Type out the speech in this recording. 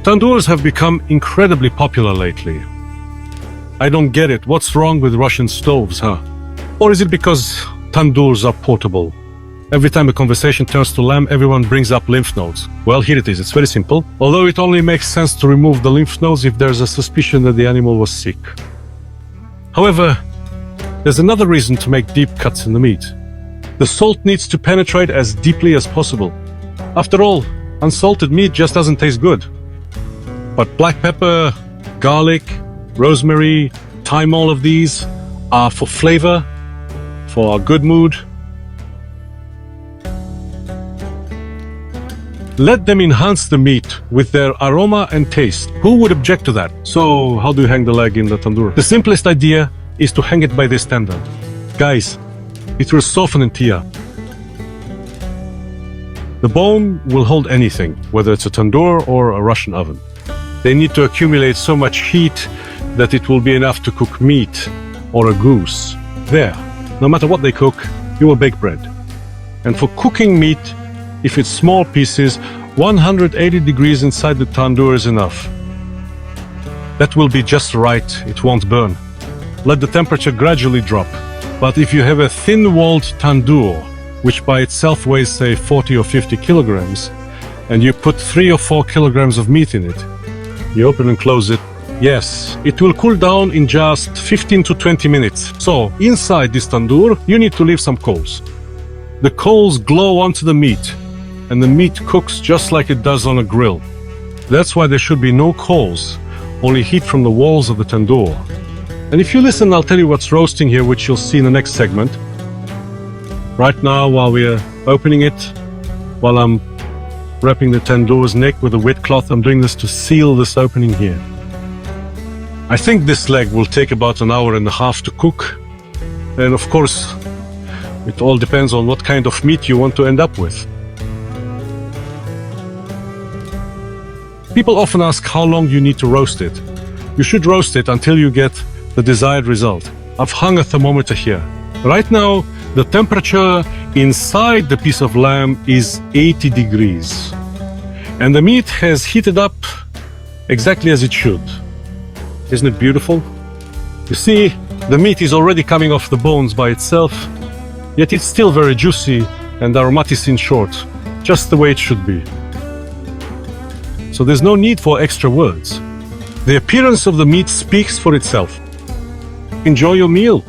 Tandoors have become incredibly popular lately. I don't get it. What's wrong with Russian stoves, huh? Or is it because tandoors are portable? Every time a conversation turns to lamb, everyone brings up lymph nodes. Well, here it is. It's very simple. Although it only makes sense to remove the lymph nodes if there's a suspicion that the animal was sick. However, there's another reason to make deep cuts in the meat. The salt needs to penetrate as deeply as possible. After all, unsalted meat just doesn't taste good. But black pepper, garlic, rosemary, thyme, all of these are for flavor, for a good mood. Let them enhance the meat with their aroma and taste. Who would object to that? So, how do you hang the leg in the tandoor? The simplest idea is to hang it by this tendon. Guys, it will soften and tee up. The bone will hold anything, whether it's a tandoor or a Russian oven. They need to accumulate so much heat that it will be enough to cook meat or a goose. There, no matter what they cook, you will bake bread. And for cooking meat, if it's small pieces, 180 degrees inside the tandoor is enough. That will be just right, it won't burn. Let the temperature gradually drop. But if you have a thin-walled tandoor, which by itself weighs say 40 or 50 kilograms, and you put 3 or 4 kilograms of meat in it, you open and close it, yes, it will cool down in just 15 to 20 minutes. So, inside this tandoor, you need to leave some coals. The coals glow onto the meat, and the meat cooks just like it does on a grill. That's why there should be no coals, only heat from the walls of the tandoor. And if you listen, I'll tell you what's roasting here, which you'll see in the next segment. Right now, while we're opening it, while I'm wrapping the tandoor's neck with a wet cloth, I'm doing this to seal this opening here. I think this leg will take about an hour and a half to cook. And of course, it all depends on what kind of meat you want to end up with. People often ask how long you need to roast it. You should roast it until you get the desired result. I've hung a thermometer here. Right now, the temperature inside the piece of lamb is 80 degrees. And the meat has heated up exactly as it should. Isn't it beautiful? You see, the meat is already coming off the bones by itself, yet it's still very juicy and aromatic in short, just the way it should be. So there's no need for extra words. The appearance of the meat speaks for itself. Enjoy your meal.